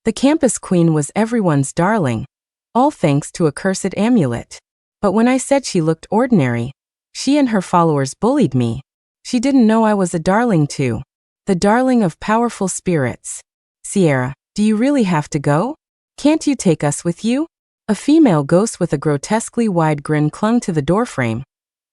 The campus queen was everyone's darling, all thanks to a cursed amulet. But when I said she looked ordinary, she and her followers bullied me. She didn't know I was a darling too. The darling of powerful spirits. Sierra, do you really have to go? Can't you take us with you? A female ghost with a grotesquely wide grin clung to the doorframe,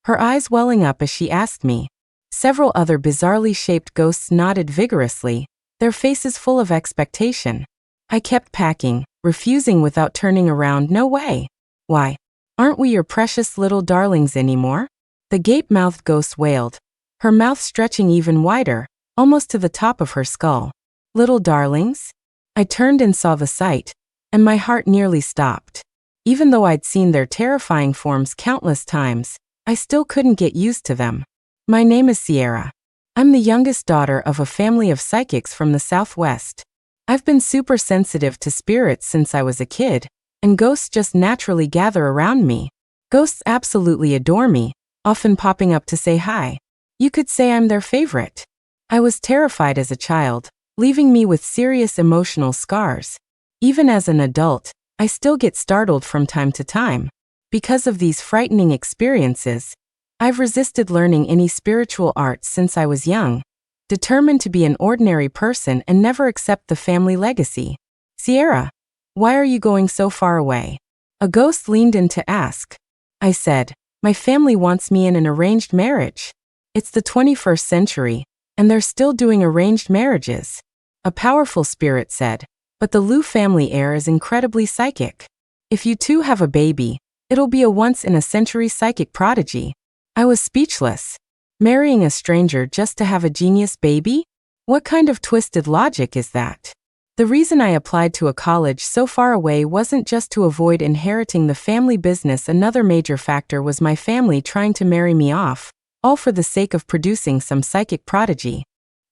her eyes welling up as she asked me. Several other bizarrely shaped ghosts nodded vigorously, their faces full of expectation. I kept packing, refusing without turning around. No way. Why? Aren't we your precious little darlings anymore? The gape-mouthed ghost wailed, her mouth stretching even wider, almost to the top of her skull. Little darlings? I turned and saw the sight, and my heart nearly stopped. Even though I'd seen their terrifying forms countless times, I still couldn't get used to them. My name is Sierra. I'm the youngest daughter of a family of psychics from the Southwest. I've been super sensitive to spirits since I was a kid, and ghosts just naturally gather around me. Ghosts absolutely adore me, often popping up to say hi. You could say I'm their favorite. I was terrified as a child, leaving me with serious emotional scars. Even as an adult, I still get startled from time to time. Because of these frightening experiences, I've resisted learning any spiritual arts since I was young, determined to be an ordinary person and never accept the family legacy. Sierra, why are you going so far away? A ghost leaned in to ask. I said, my family wants me in an arranged marriage. It's the 21st century, and they're still doing arranged marriages. A powerful spirit said, but the Liu family heir is incredibly psychic. If you two have a baby, it'll be a once-in-a-century psychic prodigy. I was speechless. Marrying a stranger just to have a genius baby? What kind of twisted logic is that? The reason I applied to a college so far away wasn't just to avoid inheriting the family business. Another major factor was my family trying to marry me off, all for the sake of producing some psychic prodigy.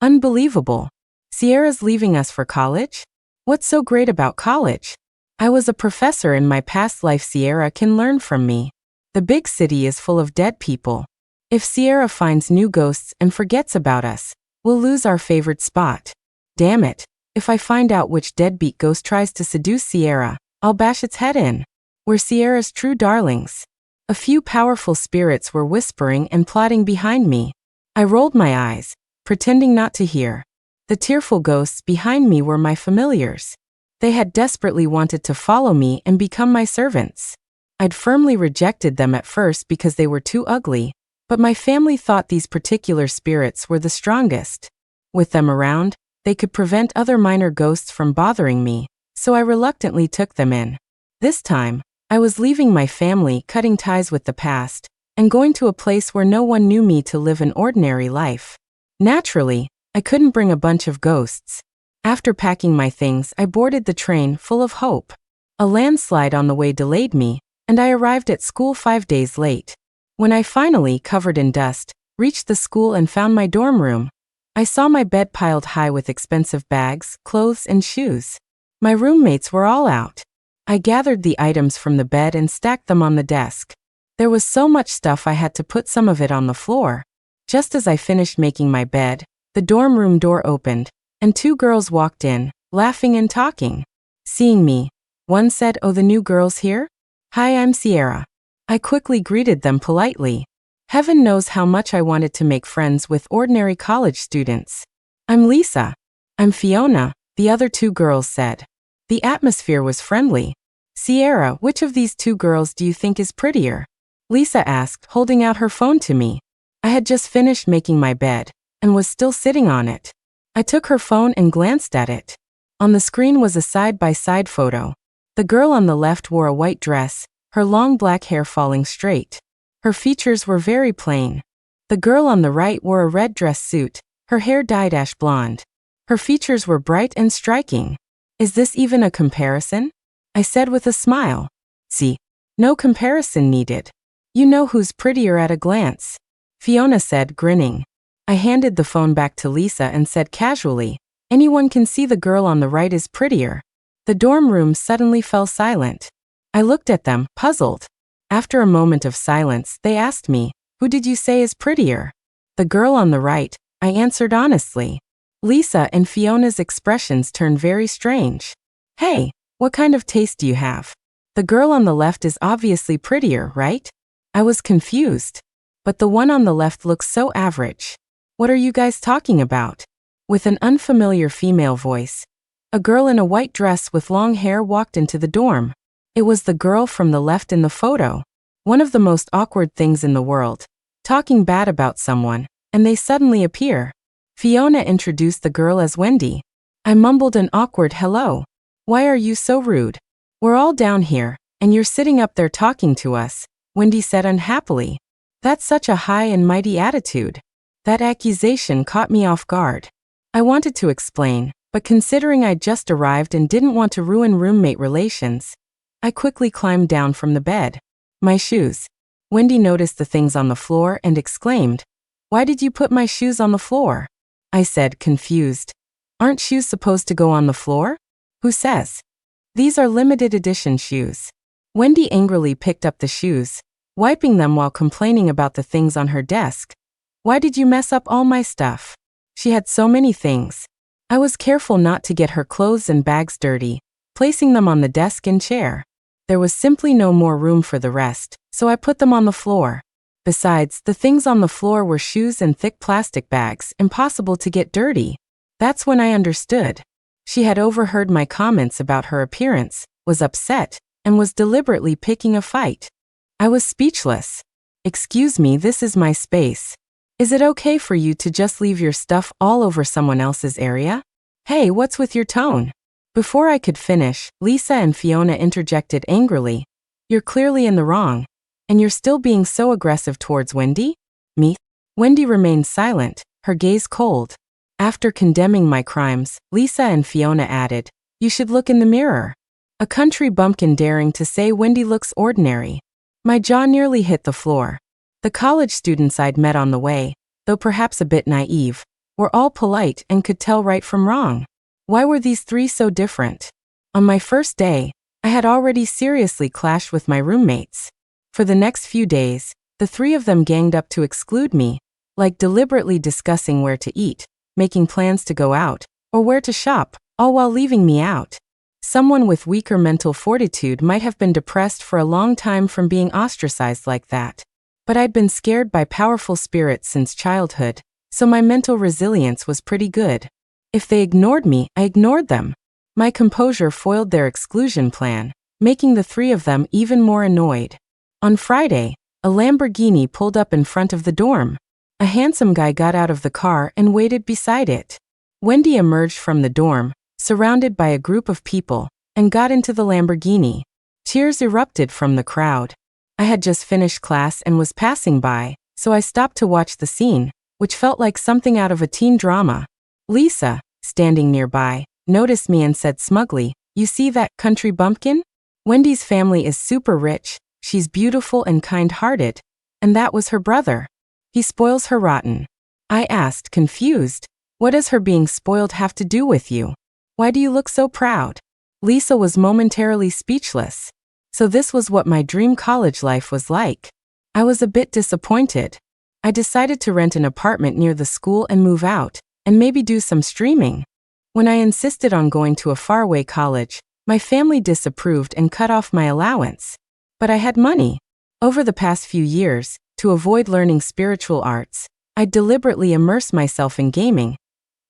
Unbelievable. Sierra's leaving us for college? What's so great about college? I was a professor in my past life. Sierra can learn from me. The big city is full of dead people. If Sierra finds new ghosts and forgets about us, we'll lose our favorite spot. Damn it, if I find out which deadbeat ghost tries to seduce Sierra, I'll bash its head in. We're Sierra's true darlings. A few powerful spirits were whispering and plotting behind me. I rolled my eyes, pretending not to hear. The tearful ghosts behind me were my familiars. They had desperately wanted to follow me and become my servants. I'd firmly rejected them at first because they were too ugly, but my family thought these particular spirits were the strongest. With them around, they could prevent other minor ghosts from bothering me, so I reluctantly took them in. This time, I was leaving my family, cutting ties with the past, and going to a place where no one knew me to live an ordinary life. Naturally, I couldn't bring a bunch of ghosts. After packing my things, I boarded the train full of hope. A landslide on the way delayed me, and I arrived at school 5 days late. When I finally, covered in dust, reached the school and found my dorm room, I saw my bed piled high with expensive bags, clothes, and shoes. My roommates were all out. I gathered the items from the bed and stacked them on the desk. There was so much stuff I had to put some of it on the floor. Just as I finished making my bed, the dorm room door opened, and 2 girls walked in, laughing and talking. Seeing me, one said, "Oh, the new girl's here? Hi, I'm Sierra." I quickly greeted them politely. Heaven knows how much I wanted to make friends with ordinary college students. "I'm Lisa." "I'm Fiona," the other 2 girls said. The atmosphere was friendly. "Sierra, which of these 2 girls do you think is prettier?" Lisa asked, holding out her phone to me. I had just finished making my bed, and was still sitting on it. I took her phone and glanced at it. On the screen was a side-by-side photo. The girl on the left wore a white dress, her long black hair falling straight. Her features were very plain. The girl on the right wore a red dress suit, her hair dyed ash blonde. Her features were bright and striking. "Is this even a comparison?" I said with a smile. "See, no comparison needed. You know who's prettier at a glance," Fiona said, grinning. I handed the phone back to Lisa and said casually, "Anyone can see the girl on the right is prettier." The dorm room suddenly fell silent. I looked at them, puzzled. After a moment of silence, they asked me, "Who did you say is prettier?" "The girl on the right," I answered honestly. Lisa and Fiona's expressions turned very strange. Hey, what kind of taste do you have? The girl on the left is obviously prettier, right? I was confused. But the one on the left looks so average. What are you guys talking about? With an unfamiliar female voice, a girl in a white dress with long hair walked into the dorm. It was the girl from the left in the photo. One of the most awkward things in the world. Talking bad about someone, and they suddenly appear. Fiona introduced the girl as Wendy. I mumbled an awkward hello. Why are you so rude? We're all down here, and you're sitting up there talking to us, Wendy said unhappily. That's such a high and mighty attitude. That accusation caught me off guard. I wanted to explain, but considering I'd just arrived and didn't want to ruin roommate relations, I quickly climbed down from the bed. My shoes. Wendy noticed the things on the floor and exclaimed, "Why did you put my shoes on the floor?" I said, confused. Aren't shoes supposed to go on the floor? Who says? These are limited edition shoes. Wendy angrily picked up the shoes, wiping them while complaining about the things on her desk. Why did you mess up all my stuff? She had so many things. I was careful not to get her clothes and bags dirty, placing them on the desk and chair. There was simply no more room for the rest, so I put them on the floor. Besides, the things on the floor were shoes and thick plastic bags, impossible to get dirty. That's when I understood. She had overheard my comments about her appearance, was upset, and was deliberately picking a fight. I was speechless. Excuse me, this is my space. Is it okay for you to just leave your stuff all over someone else's area? Hey, what's with your tone? Before I could finish, Lisa and Fiona interjected angrily. You're clearly in the wrong. And you're still being so aggressive towards Wendy? Me? Wendy remained silent, her gaze cold. After condemning my crimes, Lisa and Fiona added, you should look in the mirror. A country bumpkin daring to say Wendy looks ordinary. My jaw nearly hit the floor. The college students I'd met on the way, though perhaps a bit naive, were all polite and could tell right from wrong. Why were these three so different? On my first day, I had already seriously clashed with my roommates. For the next few days, the three of them ganged up to exclude me, like deliberately discussing where to eat, making plans to go out, or where to shop, all while leaving me out. Someone with weaker mental fortitude might have been depressed for a long time from being ostracized like that. But I'd been scared by powerful spirits since childhood, so my mental resilience was pretty good. If they ignored me, I ignored them. My composure foiled their exclusion plan, making the three of them even more annoyed. On Friday, a Lamborghini pulled up in front of the dorm. A handsome guy got out of the car and waited beside it. Wendy emerged from the dorm, surrounded by a group of people, and got into the Lamborghini. Cheers erupted from the crowd. I had just finished class and was passing by, so I stopped to watch the scene, which felt like something out of a teen drama. Lisa, standing nearby, noticed me and said smugly, "You see that country bumpkin? Wendy's family is super rich, she's beautiful and kind-hearted, and that was her brother. He spoils her rotten." I asked, confused, "What does her being spoiled have to do with you? Why do you look so proud?" Lisa was momentarily speechless. So this was what my dream college life was like. I was a bit disappointed. I decided to rent an apartment near the school and move out, and maybe do some streaming. When I insisted on going to a faraway college, my family disapproved and cut off my allowance. But I had money. Over the past few years, to avoid learning spiritual arts, I deliberately immersed myself in gaming,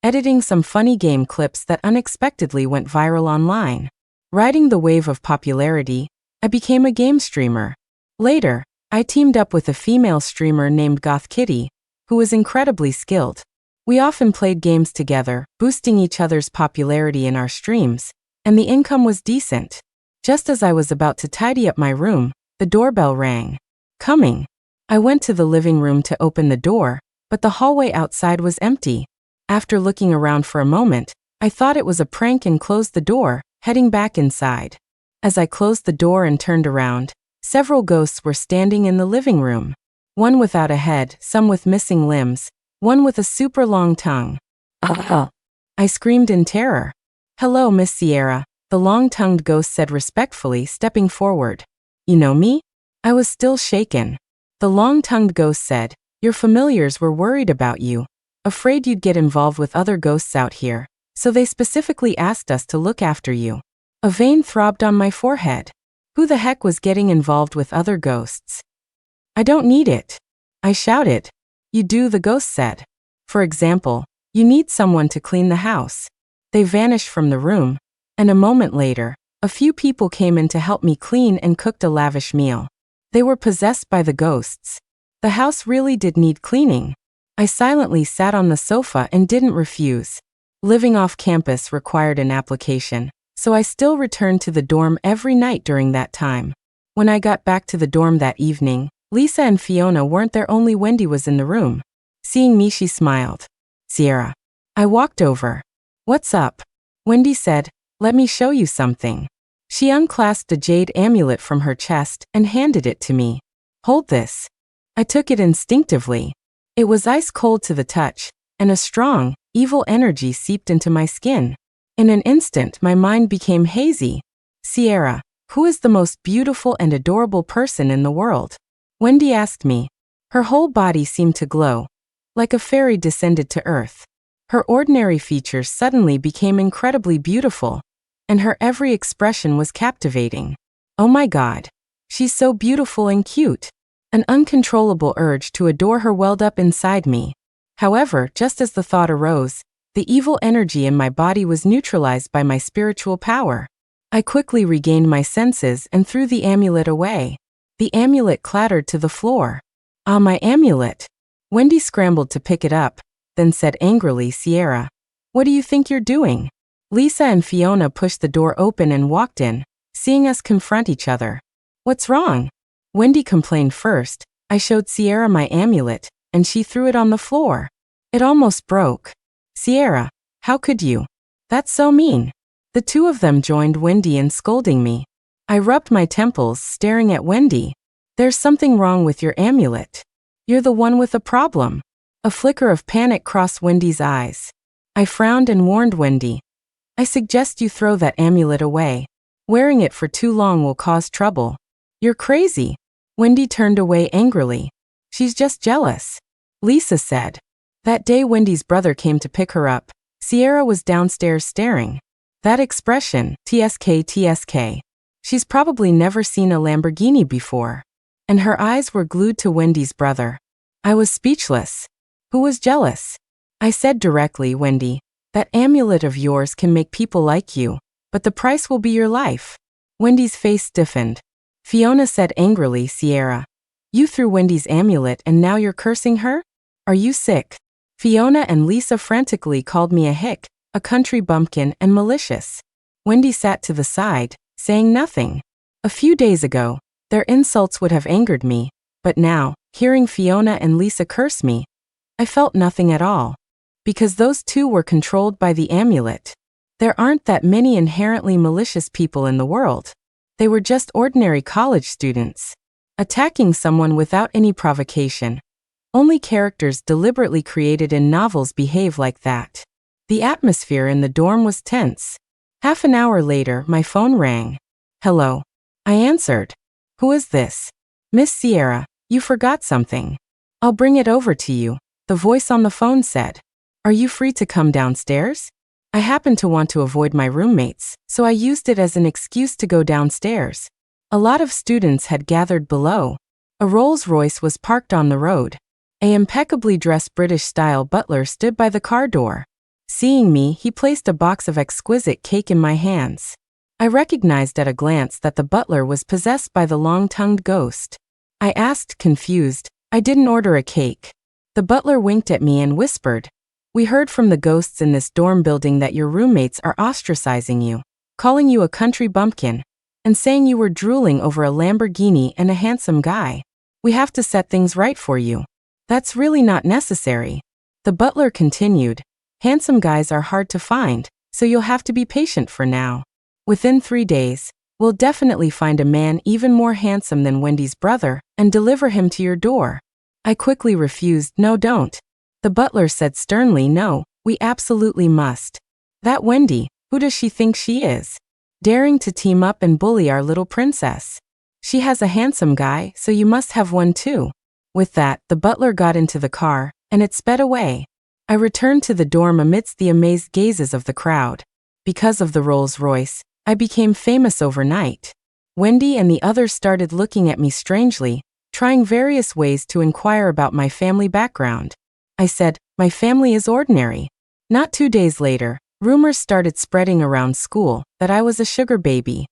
editing some funny game clips that unexpectedly went viral online. Riding the wave of popularity, I became a game streamer. Later, I teamed up with a female streamer named Goth Kitty, who was incredibly skilled. We often played games together, boosting each other's popularity in our streams, and the income was decent. Just as I was about to tidy up my room, the doorbell rang. Coming. I went to the living room to open the door, but the hallway outside was empty. After looking around for a moment, I thought it was a prank and closed the door, heading back inside. As I closed the door and turned around, several ghosts were standing in the living room. One without a head, some with missing limbs, one with a super long tongue. I screamed in terror. "Hello, Miss Sierra," the long-tongued ghost said respectfully, stepping forward. "You know me?" I was still shaken. The long-tongued ghost said, "Your familiars were worried about you, afraid you'd get involved with other ghosts out here, so they specifically asked us to look after you." A vein throbbed on my forehead. Who the heck was getting involved with other ghosts? I don't need it. I shouted. You do, the ghost said. For example, you need someone to clean the house. They vanished from the room, and a moment later, a few people came in to help me clean and cooked a lavish meal. They were possessed by the ghosts. The house really did need cleaning. I silently sat on the sofa and didn't refuse. Living off campus required an application, so I still returned to the dorm every night during that time. When I got back to the dorm that evening, Lisa and Fiona weren't there, only Wendy was in the room. Seeing me, she smiled. Sierra. I walked over. What's up? Wendy said, let me show you something. She unclasped a jade amulet from her chest and handed it to me. Hold this. I took it instinctively. It was ice cold to the touch, and a strong, evil energy seeped into my skin. In an instant, my mind became hazy. Sierra, who is the most beautiful and adorable person in the world? Wendy asked me. Her whole body seemed to glow, like a fairy descended to earth. Her ordinary features suddenly became incredibly beautiful, and her every expression was captivating. Oh my God, she's so beautiful and cute. An uncontrollable urge to adore her welled up inside me. However, just as the thought arose, the evil energy in my body was neutralized by my spiritual power. I quickly regained my senses and threw the amulet away. The amulet clattered to the floor. Ah, my amulet. Wendy scrambled to pick it up, then said angrily, Sierra, what do you think you're doing? Lisa and Fiona pushed the door open and walked in, seeing us confront each other. What's wrong? Wendy complained first. I showed Sierra my amulet, and she threw it on the floor. It almost broke. Sierra, how could you? That's so mean. The two of them joined Wendy in scolding me. I rubbed my temples, staring at Wendy. There's something wrong with your amulet. You're the one with a problem. A flicker of panic crossed Wendy's eyes. I frowned and warned Wendy. I suggest you throw that amulet away. Wearing it for too long will cause trouble. You're crazy. Wendy turned away angrily. She's just jealous. Lisa said. That day Wendy's brother came to pick her up. Sierra was downstairs staring. That expression, TSK TSK. She's probably never seen a Lamborghini before. And her eyes were glued to Wendy's brother. I was speechless. Who was jealous? I said directly, Wendy, that amulet of yours can make people like you, but the price will be your life. Wendy's face stiffened. Fiona said angrily, Sierra, you threw Wendy's amulet and now you're cursing her? Are you sick? Fiona and Lisa frantically called me a hick, a country bumpkin, and malicious. Wendy sat to the side, saying nothing. A few days ago, their insults would have angered me, but now, hearing Fiona and Lisa curse me, I felt nothing at all. Because those two were controlled by the amulet. There aren't that many inherently malicious people in the world. They were just ordinary college students. Attacking someone without any provocation. Only characters deliberately created in novels behave like that. The atmosphere in the dorm was tense. Half an hour later, my phone rang. Hello. I answered. Who is this? Miss Sierra, you forgot something. I'll bring it over to you, the voice on the phone said. Are you free to come downstairs? I happened to want to avoid my roommates, so I used it as an excuse to go downstairs. A lot of students had gathered below. A Rolls-Royce was parked on the road. An impeccably dressed British-style butler stood by the car door. Seeing me, he placed a box of exquisite cake in my hands. I recognized at a glance that the butler was possessed by the long-tongued ghost. I asked, confused, I didn't order a cake. The butler winked at me and whispered, we heard from the ghosts in this dorm building that your roommates are ostracizing you, calling you a country bumpkin, and saying you were drooling over a Lamborghini and a handsome guy. We have to set things right for you. That's really not necessary. The butler continued, handsome guys are hard to find, so you'll have to be patient for now. Within 3 days, we'll definitely find a man even more handsome than Wendy's brother and deliver him to your door. I quickly refused, no, don't. The butler said sternly, no, we absolutely must. That Wendy, who does she think she is? Daring to team up and bully our little princess. She has a handsome guy, so you must have one too. With that, the butler got into the car, and it sped away. I returned to the dorm amidst the amazed gazes of the crowd. Because of the Rolls-Royce, I became famous overnight. Wendy and the others started looking at me strangely, trying various ways to inquire about my family background. I said, my family is ordinary. Not 2 days later, rumors started spreading around school that I was a sugar baby.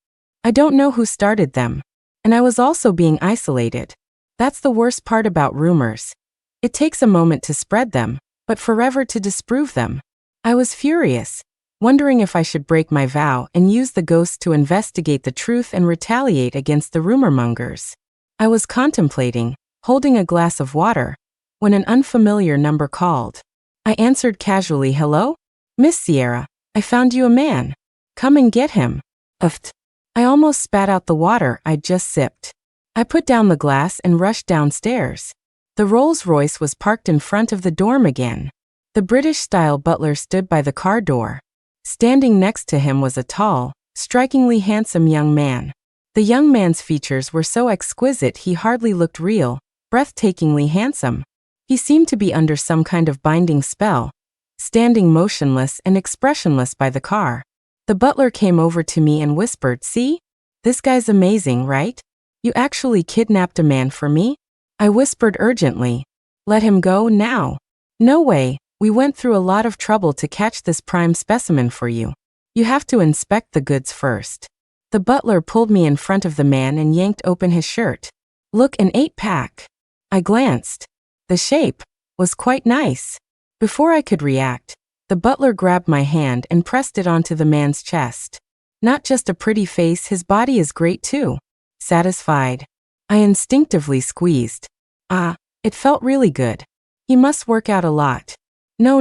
I don't know who started them. And I was also being isolated. That's the worst part about rumors. It takes a moment to spread them, but forever to disprove them. I was furious, wondering if I should break my vow and use the ghosts to investigate the truth and retaliate against the rumor-mongers. I was contemplating, holding a glass of water, when an unfamiliar number called. I answered casually, hello? Miss Sierra, I found you a man. Come and get him. Uft. I almost spat out the water I'd just sipped. I put down the glass and rushed downstairs. The Rolls-Royce was parked in front of the dorm again. The British-style butler stood by the car door. Standing next to him was a tall, strikingly handsome young man. The young man's features were so exquisite he hardly looked real, breathtakingly handsome. He seemed to be under some kind of binding spell, standing motionless and expressionless by the car. The butler came over to me and whispered, see? This guy's amazing, right? You actually kidnapped a man for me? I whispered urgently. Let him go now. No way, we went through a lot of trouble to catch this prime specimen for you. You have to inspect the goods first. The butler pulled me in front of the man and yanked open his shirt. Look, an 8-pack. I glanced. The shape was quite nice. Before I could react, the butler grabbed my hand and pressed it onto the man's chest. Not just a pretty face, his body is great too. Satisfied, I instinctively squeezed. It felt really good. He must work out a lot. No,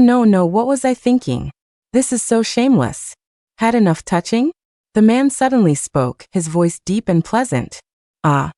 what was I thinking? This is so shameless. Had enough touching? The man suddenly spoke, his voice deep and pleasant. The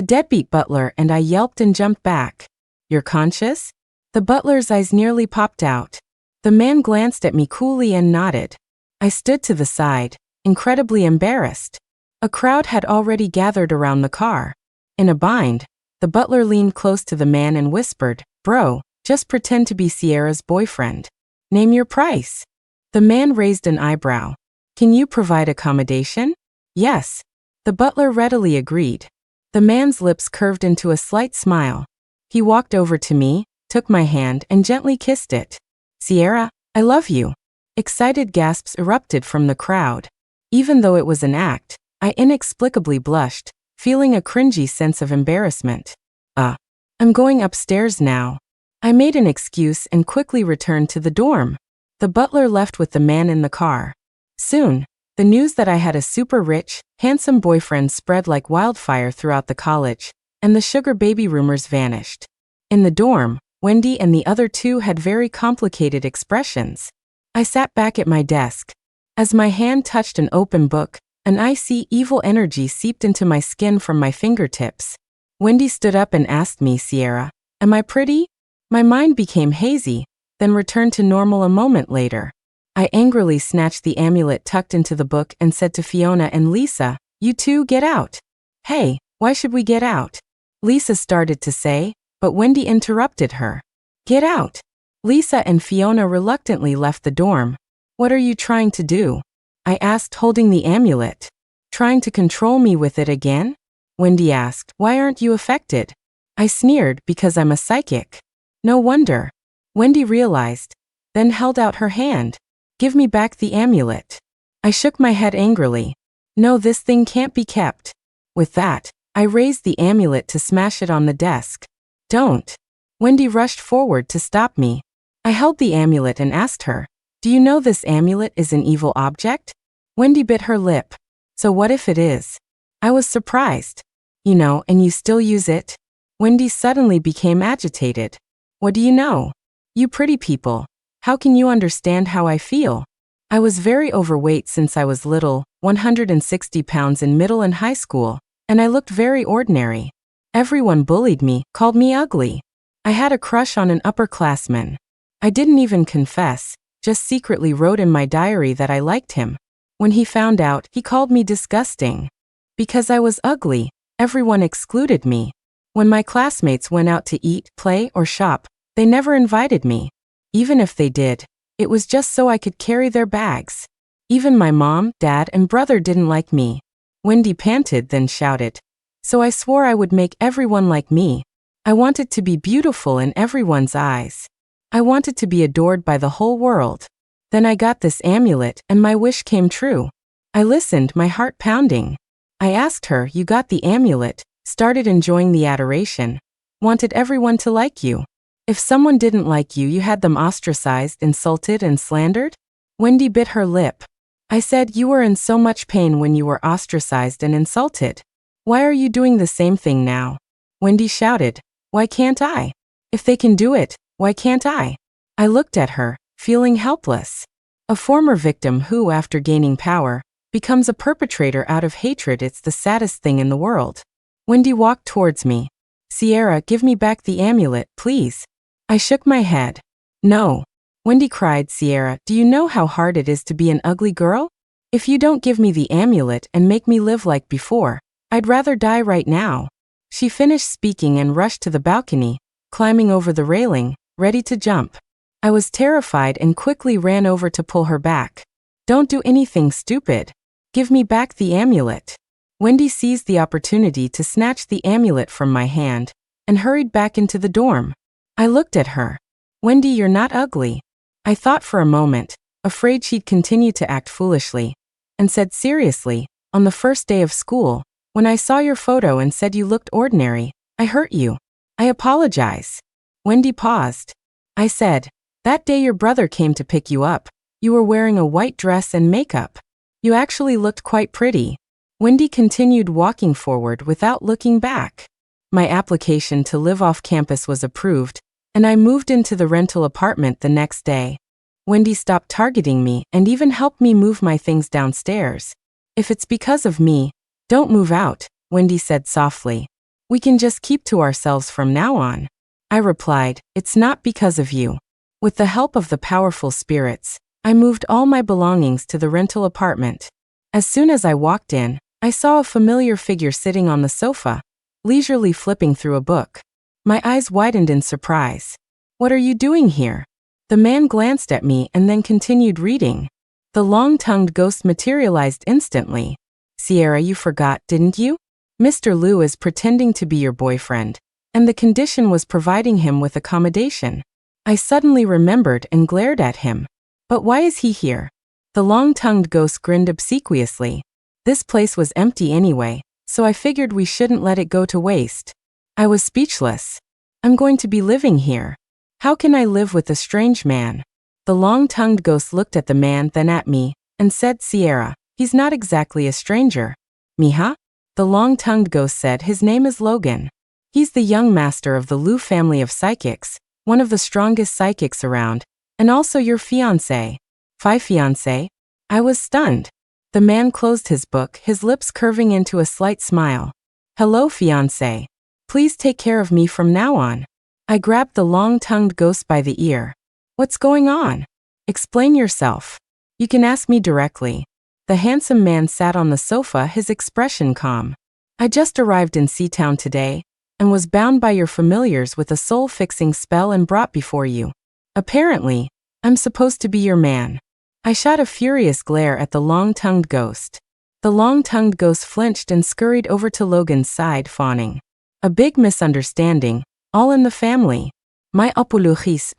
deadbeat butler and I yelped and jumped back. You're conscious? The butler's eyes nearly popped out. The man glanced at me coolly and nodded. I stood to the side, incredibly embarrassed. A crowd had already gathered around the car. In a bind, the butler leaned close to the man and whispered, bro, just pretend to be Sierra's boyfriend. Name your price. The man raised an eyebrow. Can you provide accommodation? Yes. The butler readily agreed. The man's lips curved into a slight smile. He walked over to me, took my hand and gently kissed it. Sierra, I love you. Excited gasps erupted from the crowd. Even though it was an act, I inexplicably blushed, feeling a cringy sense of embarrassment. I'm going upstairs now. I made an excuse and quickly returned to the dorm. The butler left with the man in the car. Soon, the news that I had a super rich, handsome boyfriend spread like wildfire throughout the college, and the sugar baby rumors vanished. In the dorm, Wendy and the other two had very complicated expressions. I sat back at my desk. As my hand touched an open book, an icy, evil energy seeped into my skin from my fingertips. Wendy stood up and asked me, Sierra, am I pretty? My mind became hazy, then returned to normal a moment later. I angrily snatched the amulet tucked into the book and said to Fiona and Lisa, you two get out. Hey, why should we get out? Lisa started to say, but Wendy interrupted her. Get out. Lisa and Fiona reluctantly left the dorm. What are you trying to do? I asked, holding the amulet. Trying to control me with it again? Wendy asked, why aren't you affected? I sneered, because I'm a psychic. No wonder. Wendy realized, then held out her hand. Give me back the amulet. I shook my head angrily. No, this thing can't be kept. With that, I raised the amulet to smash it on the desk. Don't. Wendy rushed forward to stop me. I held the amulet and asked her, do you know this amulet is an evil object? Wendy bit her lip. So what if it is? I was surprised. You know, and you still use it? Wendy suddenly became agitated. What do you know? You pretty people. How can you understand how I feel? I was very overweight since I was little, 160 pounds in middle and high school, and I looked very ordinary. Everyone bullied me, called me ugly. I had a crush on an upperclassman. I didn't even confess, just secretly wrote in my diary that I liked him. When he found out, he called me disgusting. Because I was ugly, everyone excluded me. When my classmates went out to eat, play, or shop, they never invited me. Even if they did, it was just so I could carry their bags. Even my mom, dad, and brother didn't like me. Wendy panted, then shouted. So I swore I would make everyone like me. I wanted to be beautiful in everyone's eyes. I wanted to be adored by the whole world. Then I got this amulet and my wish came true. I listened, my heart pounding. I asked her, you got the amulet, started enjoying the adoration, wanted everyone to like you. If someone didn't like you, you had them ostracized, insulted, and slandered? Wendy bit her lip. I said, you were in so much pain when you were ostracized and insulted. Why are you doing the same thing now? Wendy shouted, why can't I? If they can do it, why can't I? I looked at her, feeling helpless. A former victim who, after gaining power, becomes a perpetrator out of hatred. It's the saddest thing in the world. Wendy walked towards me. Sierra, give me back the amulet, please. I shook my head. No. Wendy cried, Sierra, do you know how hard it is to be an ugly girl? If you don't give me the amulet and make me live like before, I'd rather die right now. She finished speaking and rushed to the balcony, climbing over the railing, ready to jump. I was terrified and quickly ran over to pull her back. Don't do anything stupid. Give me back the amulet. Wendy seized the opportunity to snatch the amulet from my hand and hurried back into the dorm. I looked at her. Wendy, you're not ugly. I thought for a moment, afraid she'd continue to act foolishly, and said seriously, on the first day of school, when I saw your photo and said you looked ordinary, I hurt you. I apologize. Wendy paused. I said, that day your brother came to pick you up, you were wearing a white dress and makeup. You actually looked quite pretty. Wendy continued walking forward without looking back. My application to live off campus was approved, and I moved into the rental apartment the next day. Wendy stopped targeting me and even helped me move my things downstairs. If it's because of me, don't move out, Wendy said softly. We can just keep to ourselves from now on. I replied, it's not because of you. With the help of the powerful spirits, I moved all my belongings to the rental apartment. As soon as I walked in, I saw a familiar figure sitting on the sofa, leisurely flipping through a book. My eyes widened in surprise. What are you doing here? The man glanced at me and then continued reading. The long-tongued ghost materialized instantly. Sierra, you forgot, didn't you? Mr. Liu is pretending to be your boyfriend, and the condition was providing him with accommodation. I suddenly remembered and glared at him. But why is he here? The long-tongued ghost grinned obsequiously. This place was empty anyway, so I figured we shouldn't let it go to waste. I was speechless. I'm going to be living here. How can I live with a strange man? The long-tongued ghost looked at the man, then at me, and said, Sierra, he's not exactly a stranger. Mija? The long-tongued ghost said, his name is Logan. He's the young master of the Liu family of psychics, one of the strongest psychics around, and also your fiancé. Fiancé? I was stunned. The man closed his book, his lips curving into a slight smile. Hello, fiancé. Please take care of me from now on. I grabbed the long-tongued ghost by the ear. What's going on? Explain yourself. You can ask me directly. The handsome man sat on the sofa, his expression calm. I just arrived in Seatown today, and was bound by your familiars with a soul-fixing spell and brought before you. Apparently, I'm supposed to be your man. I shot a furious glare at the long-tongued ghost. The long-tongued ghost flinched and scurried over to Logan's side, fawning. A big misunderstanding, all in the family. My apologies.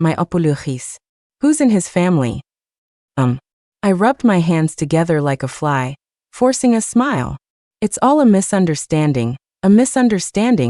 Who's in his family? I rubbed my hands together like a fly, forcing a smile. It's all a misunderstanding,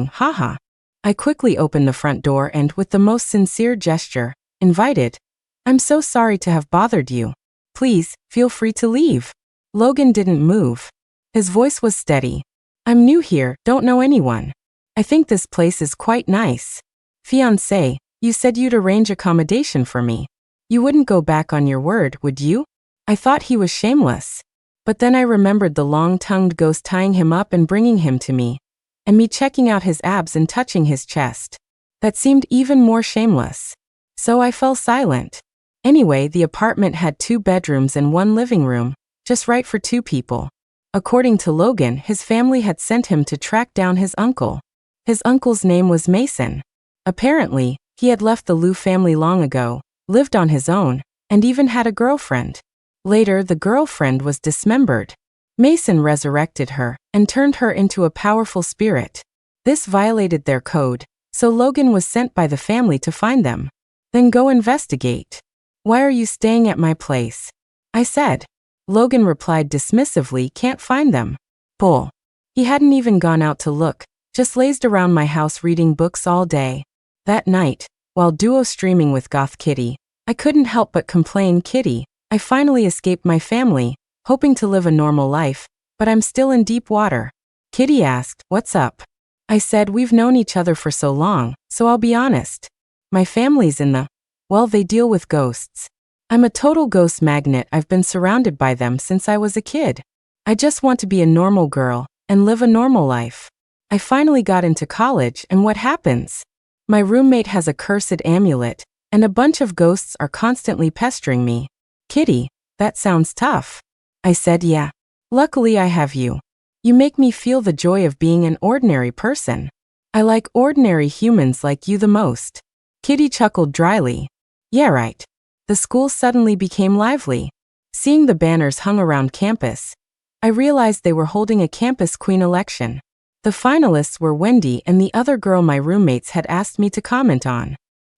haha. I quickly opened the front door and, with the most sincere gesture, invited, I'm so sorry to have bothered you. Please, feel free to leave. Logan didn't move. His voice was steady. I'm new here, don't know anyone. I think this place is quite nice. Fiancé, you said you'd arrange accommodation for me. You wouldn't go back on your word, would you? I thought he was shameless. But then I remembered the long-tongued ghost tying him up and bringing him to me, and me checking out his abs and touching his chest. That seemed even more shameless. So I fell silent. Anyway, the apartment had 2 bedrooms and 1 living room, just right for 2 people. According to Logan, his family had sent him to track down his uncle. His uncle's name was Mason. Apparently, he had left the Liu family long ago, lived on his own, and even had a girlfriend. Later, the girlfriend was dismembered. Mason resurrected her and turned her into a powerful spirit. This violated their code, so Logan was sent by the family to find them. Then go investigate. Why are you staying at my place? I said. Logan replied dismissively, can't find them. Bull. He hadn't even gone out to look, just lazed around my house reading books all day. That night, while duo streaming with Goth Kitty, I couldn't help but complain, Kitty, I finally escaped my family, hoping to live a normal life, but I'm still in deep water. Kitty asked, what's up? I said, we've known each other for so long, so I'll be honest. My family's in the, well, they deal with ghosts. I'm a total ghost magnet. I've been surrounded by them since I was a kid. I just want to be a normal girl and live a normal life. I finally got into college, and what happens? My roommate has a cursed amulet, and a bunch of ghosts are constantly pestering me. Kitty, that sounds tough. I said, yeah. Luckily I have you. You make me feel the joy of being an ordinary person. I like ordinary humans like you the most. Kitty chuckled dryly. Yeah, right. The school suddenly became lively. Seeing the banners hung around campus, I realized they were holding a campus queen election. The finalists were Wendy and the other girl my roommates had asked me to comment on.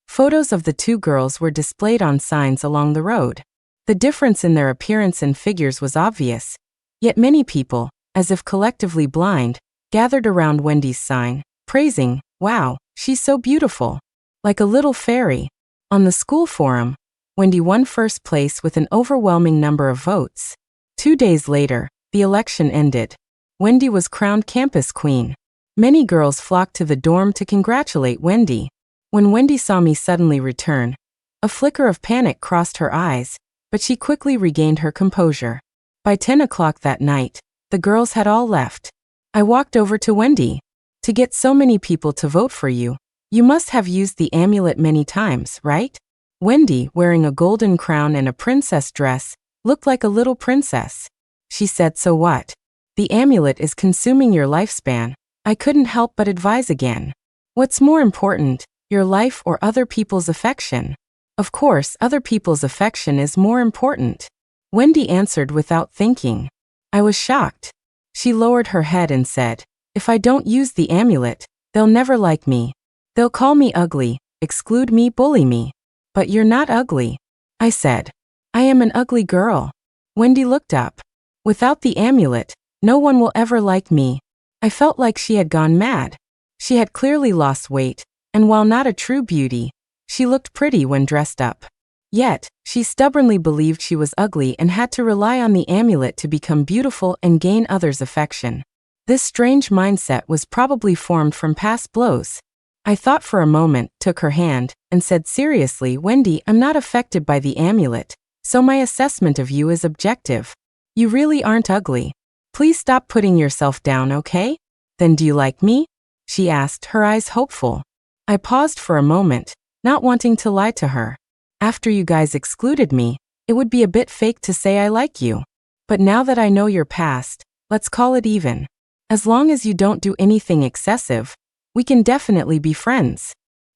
Photos of the two girls were displayed on signs along the road. The difference in their appearance and figures was obvious, yet many people, as if collectively blind, gathered around Wendy's sign, praising, wow, she's so beautiful. Like a little fairy. On the school forum, Wendy won first place with an overwhelming number of votes. 2 days later, the election ended. Wendy was crowned campus queen. Many girls flocked to the dorm to congratulate Wendy. When Wendy saw me suddenly return, a flicker of panic crossed her eyes, but she quickly regained her composure. By 10 o'clock that night, the girls had all left. I walked over to Wendy. To get so many people to vote for you, you must have used the amulet many times, right? Wendy, wearing a golden crown and a princess dress, looked like a little princess. She said, so what? The amulet is consuming your lifespan. I couldn't help but advise again. What's more important, your life or other people's affection? Of course, other people's affection is more important. Wendy answered without thinking. I was shocked. She lowered her head and said, if I don't use the amulet, they'll never like me. They'll call me ugly, exclude me, bully me. But you're not ugly. I said. I am an ugly girl. Wendy looked up. Without the amulet, no one will ever like me. I felt like she had gone mad. She had clearly lost weight, and while not a true beauty, she looked pretty when dressed up. Yet, she stubbornly believed she was ugly and had to rely on the amulet to become beautiful and gain others' affection. This strange mindset was probably formed from past blows. I thought for a moment, took her hand, and said seriously, Wendy, I'm not affected by the amulet, so my assessment of you is objective. You really aren't ugly. Please stop putting yourself down, okay? Then do you like me? She asked, her eyes hopeful. I paused for a moment, not wanting to lie to her. After you guys excluded me, it would be a bit fake to say I like you. But now that I know your past, let's call it even. As long as you don't do anything excessive, we can definitely be friends.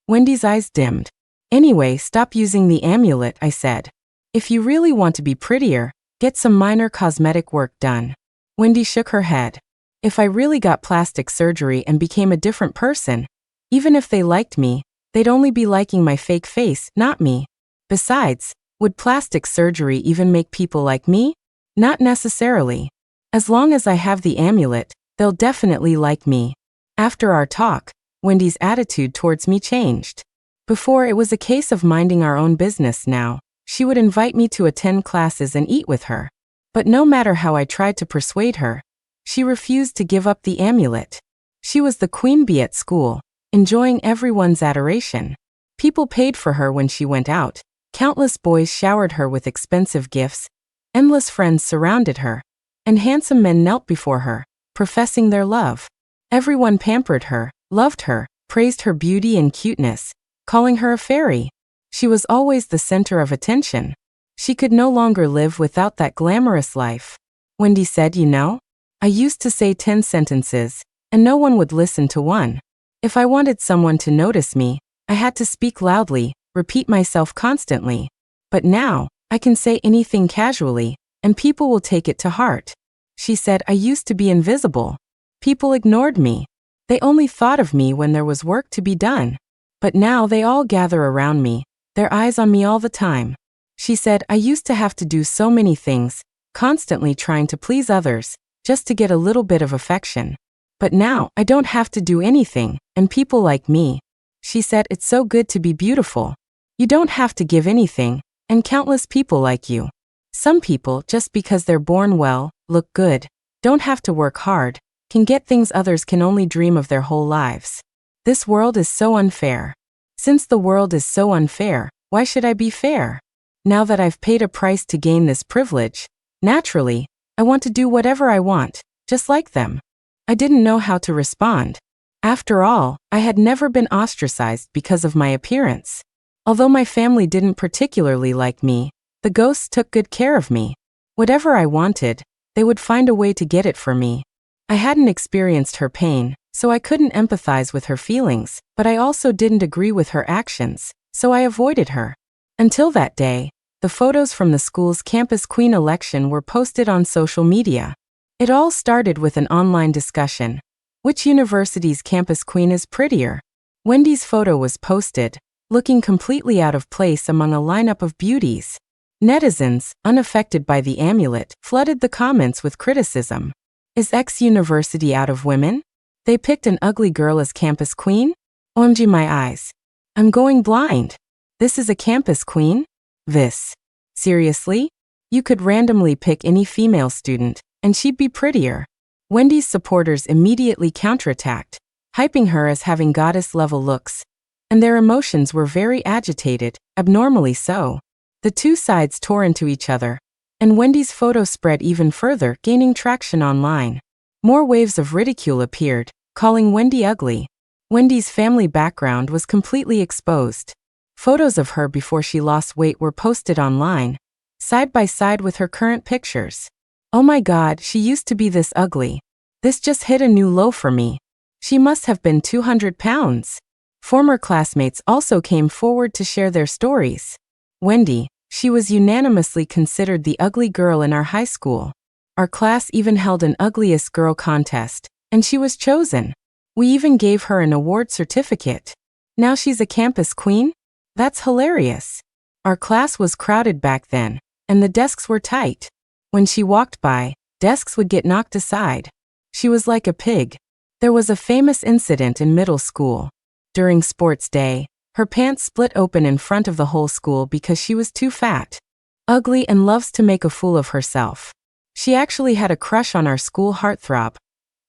Wendy's eyes dimmed. Anyway, stop using the amulet, I said. If you really want to be prettier, get some minor cosmetic work done. Wendy shook her head. If I really got plastic surgery and became a different person, even if they liked me, they'd only be liking my fake face, not me. Besides, would plastic surgery even make people like me? Not necessarily. As long as I have the amulet, they'll definitely like me. After our talk, Wendy's attitude towards me changed. Before, it was a case of minding our own business. Now, she would invite me to attend classes and eat with her. But no matter how I tried to persuade her, she refused to give up the amulet. She was the queen bee at school, enjoying everyone's adoration. People paid for her when she went out. Countless boys showered her with expensive gifts. Endless friends surrounded her, and handsome men knelt before her, professing their love. Everyone pampered her, loved her, praised her beauty and cuteness, calling her a fairy. She was always the center of attention. She could no longer live without that glamorous life. Wendy said, you know, I used to say 10 sentences, and no one would listen to one. If I wanted someone to notice me, I had to speak loudly, repeat myself constantly. But now, I can say anything casually, and people will take it to heart. She said, I used to be invisible. People ignored me. They only thought of me when there was work to be done. But now they all gather around me, their eyes on me all the time. She said, I used to have to do so many things, constantly trying to please others, just to get a little bit of affection. But now, I don't have to do anything, and people like me. She said, it's so good to be beautiful. You don't have to give anything, and countless people like you. Some people, just because they're born well, look good, don't have to work hard, can get things others can only dream of their whole lives. This world is so unfair. Since the world is so unfair, why should I be fair? Now that I've paid a price to gain this privilege, naturally, I want to do whatever I want, just like them. I didn't know how to respond. After all, I had never been ostracized because of my appearance. Although my family didn't particularly like me, the ghosts took good care of me. Whatever I wanted, they would find a way to get it for me. I hadn't experienced her pain, so I couldn't empathize with her feelings, but I also didn't agree with her actions, so I avoided her. Until that day, the photos from the school's campus queen election were posted on social media. It all started with an online discussion. Which university's campus queen is prettier? Wendy's photo was posted, looking completely out of place among a lineup of beauties. Netizens, unaffected by the amulet, flooded the comments with criticism. Is X university out of women? They picked an ugly girl as campus queen? OMG my eyes. I'm going blind. This is a campus queen? This. Seriously? You could randomly pick any female student, and she'd be prettier. Wendy's supporters immediately counterattacked, hyping her as having goddess-level looks. And their emotions were very agitated, abnormally so. The two sides tore into each other, and Wendy's photo spread even further, gaining traction online. More waves of ridicule appeared, calling Wendy ugly. Wendy's family background was completely exposed. Photos of her before she lost weight were posted online, side by side with her current pictures. Oh my God, she used to be this ugly. This just hit a new low for me. She must have been 200 pounds. Former classmates also came forward to share their stories. Wendy, she was unanimously considered the ugly girl in our high school. Our class even held an ugliest girl contest, and she was chosen. We even gave her an award certificate. Now she's a campus queen? That's hilarious. Our class was crowded back then, and the desks were tight. When she walked by, desks would get knocked aside. She was like a pig. There was a famous incident in middle school. During sports day, her pants split open in front of the whole school because she was too fat. Ugly and loves to make a fool of herself. She actually had a crush on our school heartthrob,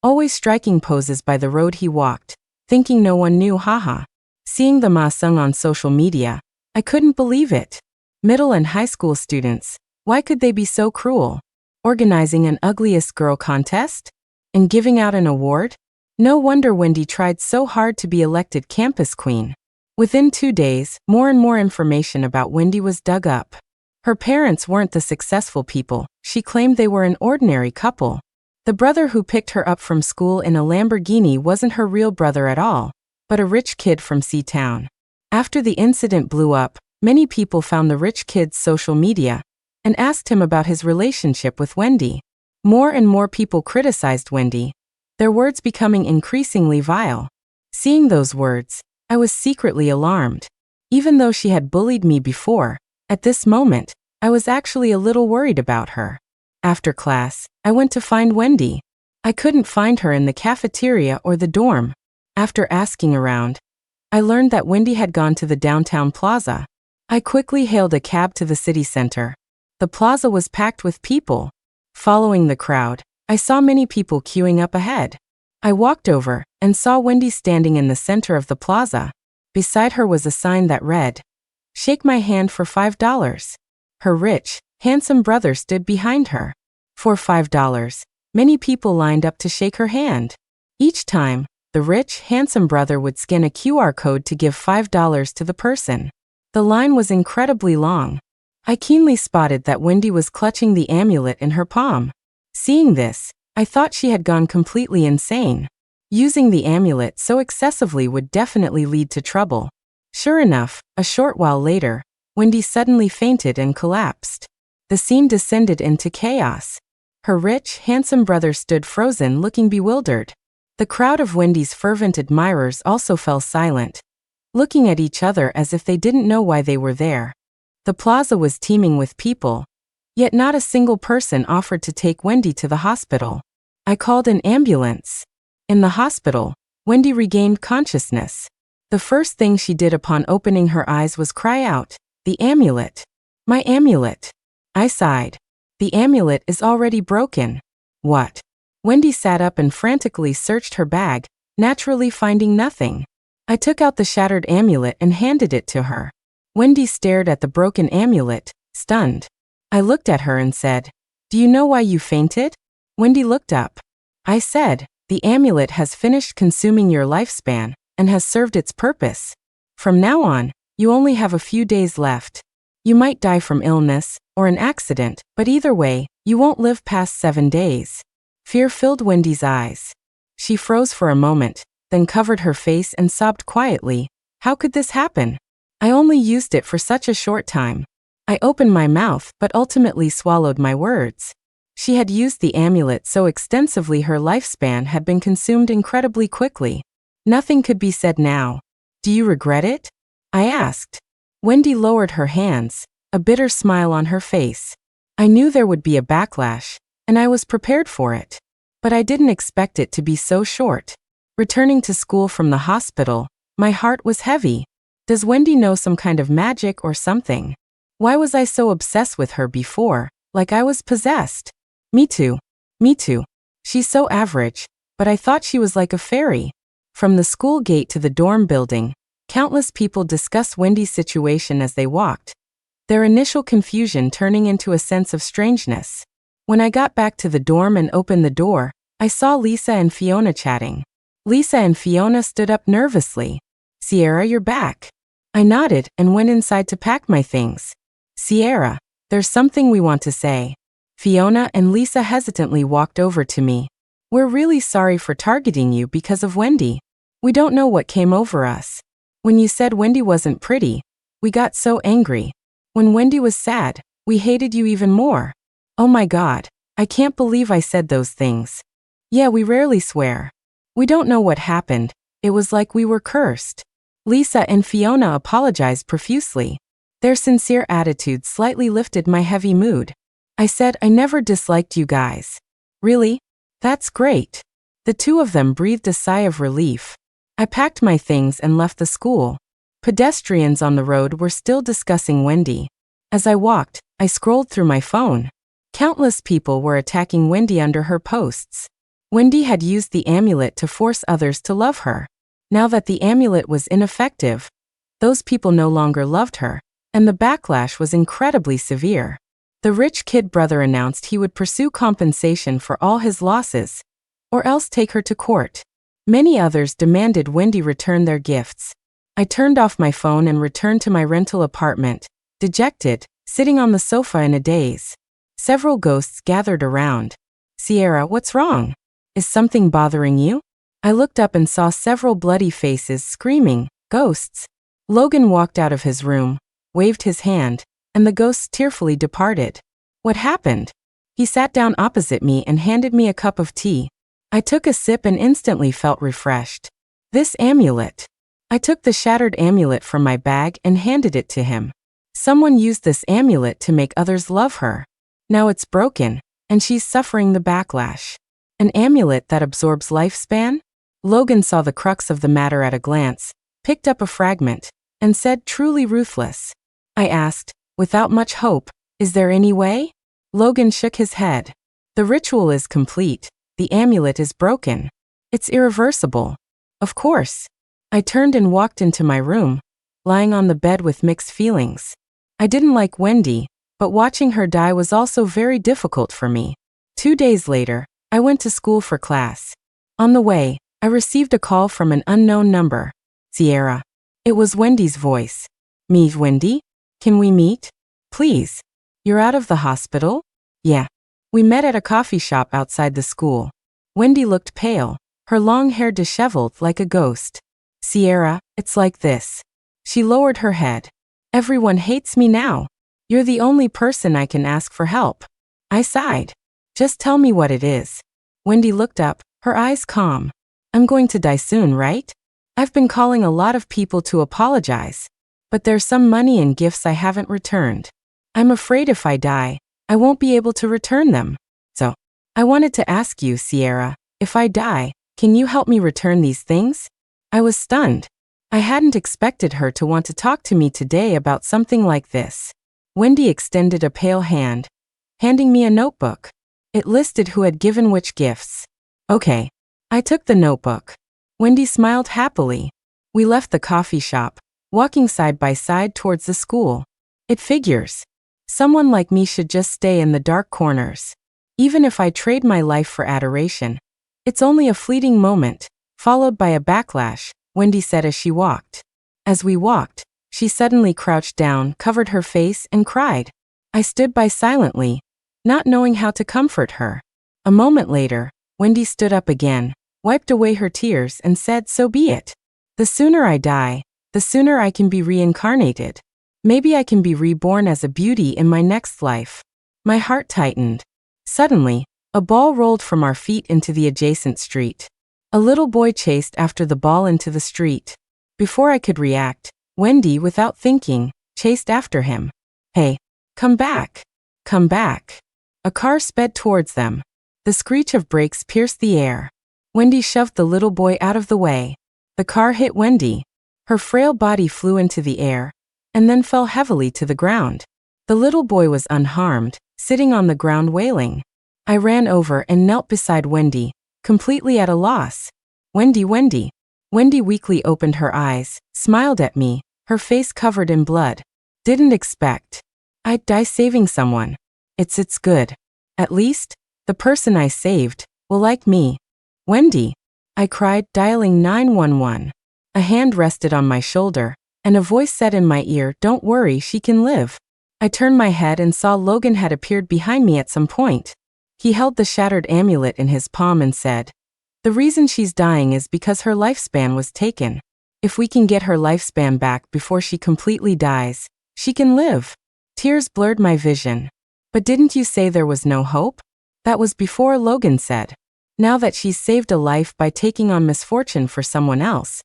always striking poses by the road he walked, thinking no one knew, haha. Seeing the ma sung on social media, I couldn't believe it. Middle and high school students, why could they be so cruel? Organizing an ugliest girl contest? And giving out an award? No wonder Wendy tried so hard to be elected campus queen. Within 2 days, more and more information about Wendy was dug up. Her parents weren't the successful people. She claimed they were an ordinary couple. The brother who picked her up from school in a Lamborghini wasn't her real brother at all, but a rich kid from C-Town. After the incident blew up, many people found the rich kid's social media and asked him about his relationship with Wendy. More and more people criticized Wendy, their words becoming increasingly vile. Seeing those words, I was secretly alarmed. Even though she had bullied me before, at this moment, I was actually a little worried about her. After class, I went to find Wendy. I couldn't find her in the cafeteria or the dorm. After asking around, I learned that Wendy had gone to the downtown plaza. I quickly hailed a cab to the city center. The plaza was packed with people. Following the crowd, I saw many people queuing up ahead. I walked over and saw Wendy standing in the center of the plaza. Beside her was a sign that read, "Shake my hand for $5. Her rich, handsome brother stood behind her. For $5, many people lined up to shake her hand. Each time, the rich, handsome brother would scan a QR code to give $5 to the person. The line was incredibly long. I keenly spotted that Wendy was clutching the amulet in her palm. Seeing this, I thought she had gone completely insane. Using the amulet so excessively would definitely lead to trouble. Sure enough, a short while later, Wendy suddenly fainted and collapsed. The scene descended into chaos. Her rich, handsome brother stood frozen, looking bewildered. The crowd of Wendy's fervent admirers also fell silent, looking at each other as if they didn't know why they were there. The plaza was teeming with people, yet not a single person offered to take Wendy to the hospital. I called an ambulance. In the hospital, Wendy regained consciousness. The first thing she did upon opening her eyes was cry out, "The amulet! My amulet!" I sighed. "The amulet is already broken." "What?" Wendy sat up and frantically searched her bag, naturally finding nothing. I took out the shattered amulet and handed it to her. Wendy stared at the broken amulet, stunned. I looked at her and said, "Do you know why you fainted?" Wendy looked up. I said, "The amulet has finished consuming your lifespan and has served its purpose. From now on, you only have a few days left. You might die from illness or an accident, but either way, you won't live past 7 days." Fear filled Wendy's eyes. She froze for a moment, then covered her face and sobbed quietly. How could this happen? I only used it for such a short time. I opened my mouth but ultimately swallowed my words. She had used the amulet so extensively her lifespan had been consumed incredibly quickly. Nothing could be said now. "Do you regret it?" I asked. Wendy lowered her hands, a bitter smile on her face. I knew there would be a backlash, and I was prepared for it. But I didn't expect it to be so short. Returning to school from the hospital, my heart was heavy. Does Wendy know some kind of magic or something? Why was I so obsessed with her before, like I was possessed? Me too. Me too. She's so average, but I thought she was like a fairy. From the school gate to the dorm building, countless people discussed Wendy's situation as they walked, their initial confusion turning into a sense of strangeness. When I got back to the dorm and opened the door, I saw Lisa and Fiona chatting. Lisa and Fiona stood up nervously. "Sierra, you're back." I nodded and went inside to pack my things. "Sierra, there's something we want to say." Fiona and Lisa hesitantly walked over to me. "We're really sorry for targeting you because of Wendy. We don't know what came over us. When you said Wendy wasn't pretty, we got so angry. When Wendy was sad, we hated you even more. Oh my God, I can't believe I said those things. Yeah, we rarely swear. We don't know what happened. It was like we were cursed." Lisa and Fiona apologized profusely. Their sincere attitude slightly lifted my heavy mood. I said I never disliked you guys. "Really? That's great." The two of them breathed a sigh of relief. I packed my things and left the school. Pedestrians on the road were still discussing Wendy. As I walked, I scrolled through my phone. Countless people were attacking Wendy under her posts. Wendy had used the amulet to force others to love her. Now that the amulet was ineffective, those people no longer loved her, and the backlash was incredibly severe. The rich kid brother announced he would pursue compensation for all his losses, or else take her to court. Many others demanded Wendy return their gifts. I turned off my phone and returned to my rental apartment, dejected, sitting on the sofa in a daze. Several ghosts gathered around. "Sierra, what's wrong? Is something bothering you?" I looked up and saw several bloody faces screaming, "Ghosts!" Logan walked out of his room, waved his hand, and the ghosts tearfully departed. "What happened?" He sat down opposite me and handed me a cup of tea. I took a sip and instantly felt refreshed. "This amulet." I took the shattered amulet from my bag and handed it to him. Someone used this amulet to make others love her. Now it's broken, and she's suffering the backlash. An amulet that absorbs lifespan? Logan saw the crux of the matter at a glance, picked up a fragment, and said, truly ruthless. I asked, without much hope, "Is there any way?" Logan shook his head. "The ritual is complete. The amulet is broken. It's irreversible." Of course. I turned and walked into my room, lying on the bed with mixed feelings. I didn't like Wendy, but watching her die was also very difficult for me. 2 days later, I went to school for class. On the way, I received a call from an unknown number. "Sierra." It was Wendy's voice. "Me, Wendy? Can we meet? Please. You're out of the hospital?" "Yeah." We met at a coffee shop outside the school. Wendy looked pale, her long hair disheveled like a ghost. "Sierra, it's like this." She lowered her head. Everyone hates me now. You're the only person I can ask for help. I sighed. Just tell me what it is. Wendy looked up, her eyes calm. I'm going to die soon, right? I've been calling a lot of people to apologize. But there's some money and gifts I haven't returned. I'm afraid if I die, I won't be able to return them. So, I wanted to ask you, Sierra, if I die, can you help me return these things? I was stunned. I hadn't expected her to want to talk to me today about something like this. Wendy extended a pale hand, handing me a notebook. It listed who had given which gifts. Okay. I took the notebook. Wendy smiled happily. We left the coffee shop, walking side by side towards the school. It figures. Someone like me should just stay in the dark corners. Even if I trade my life for adoration. It's only a fleeting moment, followed by a backlash, Wendy said as she walked. As we walked, she suddenly crouched down, covered her face, and cried. I stood by silently, not knowing how to comfort her. A moment later, Wendy stood up again, wiped away her tears, and said, so be it. The sooner I die, the sooner I can be reincarnated. Maybe I can be reborn as a beauty in my next life. My heart tightened. Suddenly, a ball rolled from our feet into the adjacent street. A little boy chased after the ball into the street. Before I could react, Wendy, without thinking, chased after him. Hey, come back. Come back. A car sped towards them. The screech of brakes pierced the air. Wendy shoved the little boy out of the way. The car hit Wendy. Her frail body flew into the air, and then fell heavily to the ground. The little boy was unharmed, sitting on the ground wailing. I ran over and knelt beside Wendy, completely at a loss. Wendy, Wendy. Wendy weakly opened her eyes, smiled at me, her face covered in blood. Didn't expect I'd die saving someone. It's good. At least, the person I saved will like me. Wendy, I cried, dialing 911. A hand rested on my shoulder, and a voice said in my ear, don't worry, she can live. I turned my head and saw Logan had appeared behind me at some point. He held the shattered amulet in his palm and said, the reason she's dying is because her lifespan was taken. If we can get her lifespan back before she completely dies, she can live. Tears blurred my vision. But didn't you say there was no hope? That was before, Logan said. Now that she's saved a life by taking on misfortune for someone else,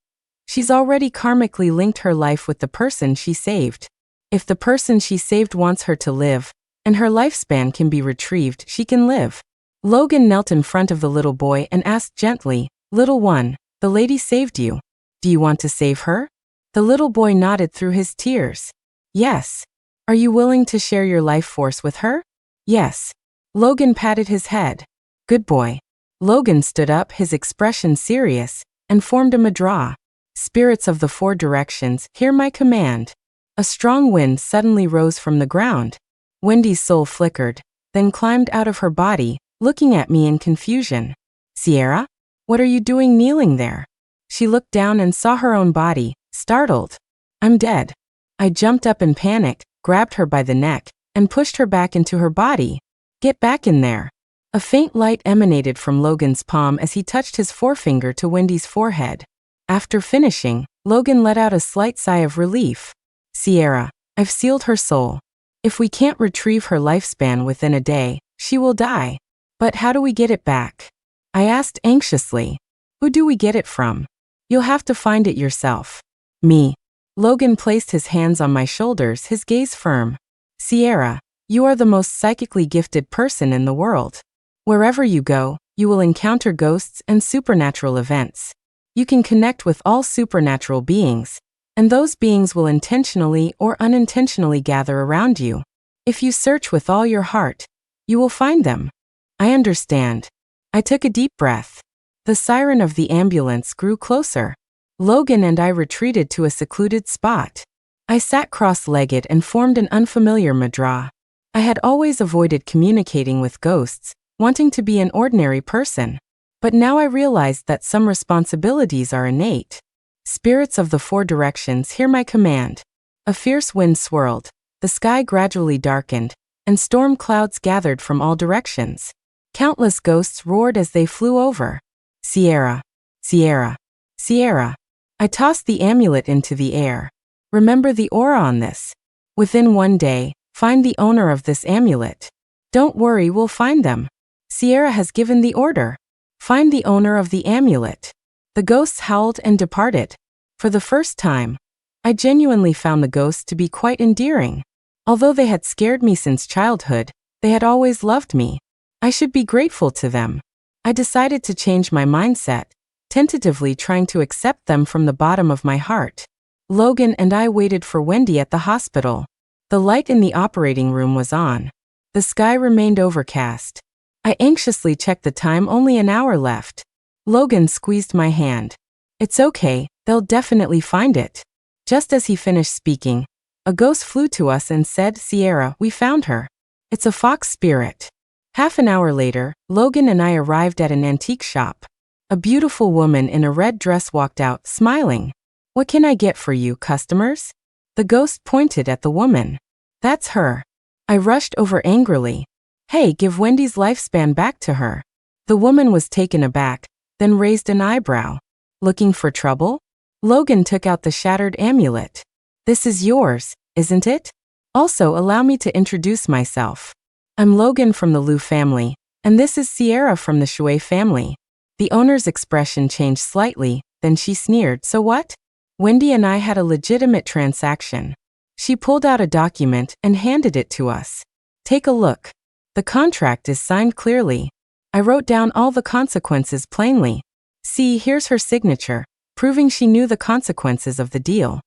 she's already karmically linked her life with the person she saved. If the person she saved wants her to live, and her lifespan can be retrieved, she can live. Logan knelt in front of the little boy and asked gently, little one, the lady saved you. Do you want to save her? The little boy nodded through his tears. Yes. Are you willing to share your life force with her? Yes. Logan patted his head. Good boy. Logan stood up, his expression serious, and formed a mudra. Spirits of the four directions, hear my command. A strong wind suddenly rose from the ground. Wendy's soul flickered, then climbed out of her body, looking at me in confusion. Sierra? What are you doing kneeling there? She looked down and saw her own body, startled. I'm dead. I jumped up in panic, grabbed her by the neck, and pushed her back into her body. Get back in there. A faint light emanated from Logan's palm as he touched his forefinger to Wendy's forehead. After finishing, Logan let out a slight sigh of relief. Sierra, I've sealed her soul. If we can't retrieve her lifespan within a day, she will die. But how do we get it back? I asked anxiously. Who do we get it from? You'll have to find it yourself. Me. Logan placed his hands on my shoulders, his gaze firm. Sierra, you are the most psychically gifted person in the world. Wherever you go, you will encounter ghosts and supernatural events. You can connect with all supernatural beings, and those beings will intentionally or unintentionally gather around you. If you search with all your heart, you will find them. I understand. I took a deep breath. The siren of the ambulance grew closer. Logan and I retreated to a secluded spot. I sat cross-legged and formed an unfamiliar mudra. I had always avoided communicating with ghosts, wanting to be an ordinary person. But now I realized that some responsibilities are innate. Spirits of the four directions, hear my command. A fierce wind swirled, the sky gradually darkened, and storm clouds gathered from all directions. Countless ghosts roared as they flew over. Sierra, Sierra, Sierra. I tossed the amulet into the air. Remember the aura on this. Within 1 day, find the owner of this amulet. Don't worry, we'll find them. Sierra has given the order. Find the owner of the amulet. The ghosts howled and departed. For the first time, I genuinely found the ghosts to be quite endearing. Although they had scared me since childhood, they had always loved me. I should be grateful to them. I decided to change my mindset, tentatively trying to accept them from the bottom of my heart. Logan and I waited for Wendy at the hospital. The light in the operating room was on. The sky remained overcast. I anxiously checked the time, only an hour left. Logan squeezed my hand. It's okay, they'll definitely find it. Just as he finished speaking, a ghost flew to us and said, Sierra, we found her. It's a fox spirit. Half an hour later, Logan and I arrived at an antique shop. A beautiful woman in a red dress walked out, smiling. What can I get for you, customers? The ghost pointed at the woman. That's her. I rushed over angrily. Hey, give Wendy's lifespan back to her. The woman was taken aback, then raised an eyebrow. Looking for trouble? Logan took out the shattered amulet. This is yours, isn't it? Also, allow me to introduce myself. I'm Logan from the Liu family, and this is Sierra from the Shui family. The owner's expression changed slightly, then she sneered, so what? Wendy and I had a legitimate transaction. She pulled out a document and handed it to us. Take a look. The contract is signed clearly. I wrote down all the consequences plainly. See, here's her signature, proving she knew the consequences of the deal.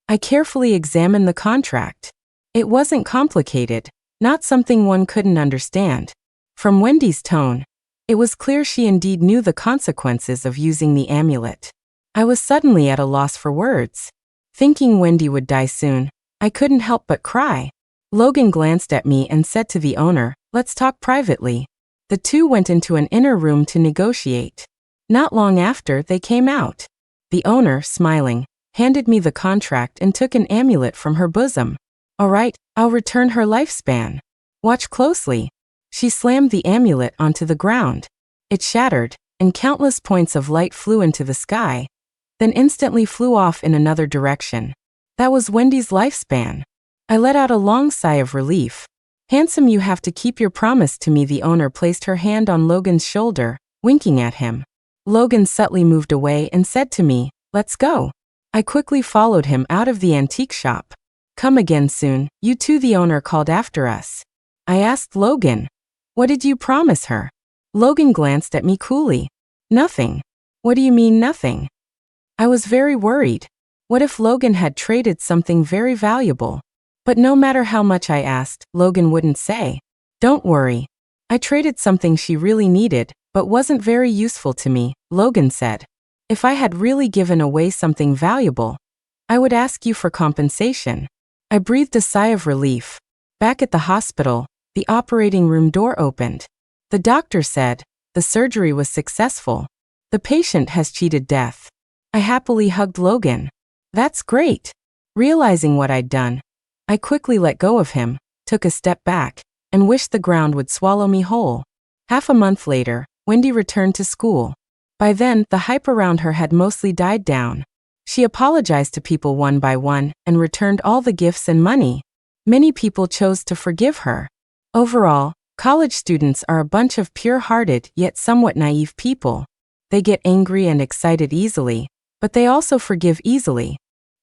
I carefully examined the contract. It wasn't complicated, not something one couldn't understand. From Wendy's tone, it was clear she indeed knew the consequences of using the amulet. I was suddenly at a loss for words. Thinking Wendy would die soon, I couldn't help but cry. Logan glanced at me and said to the owner, let's talk privately. The two went into an inner room to negotiate. Not long after, they came out. The owner, smiling, handed me the contract and took an amulet from her bosom. All right, I'll return her lifespan. Watch closely. She slammed the amulet onto the ground. It shattered, and countless points of light flew into the sky, then instantly flew off in another direction. That was Wendy's lifespan. I let out a long sigh of relief. Handsome, you have to keep your promise to me. The owner placed her hand on Logan's shoulder, winking at him. Logan subtly moved away and said to me, let's go. I quickly followed him out of the antique shop. Come again soon, you two, the owner called after us. I asked Logan, what did you promise her? Logan glanced at me coolly. Nothing. What do you mean nothing? I was very worried. What if Logan had traded something very valuable? But no matter how much I asked, Logan wouldn't say. Don't worry. I traded something she really needed, but wasn't very useful to me, Logan said. If I had really given away something valuable, I would ask you for compensation. I breathed a sigh of relief. Back at the hospital, the operating room door opened. The doctor said, the surgery was successful. The patient has cheated death. I happily hugged Logan. That's great. Realizing what I'd done, I quickly let go of him, took a step back, and wished the ground would swallow me whole. Half a month later, Wendy returned to school. By then, the hype around her had mostly died down. She apologized to people one by one and returned all the gifts and money. Many people chose to forgive her. Overall, college students are a bunch of pure-hearted yet somewhat naive people. They get angry and excited easily, but they also forgive easily.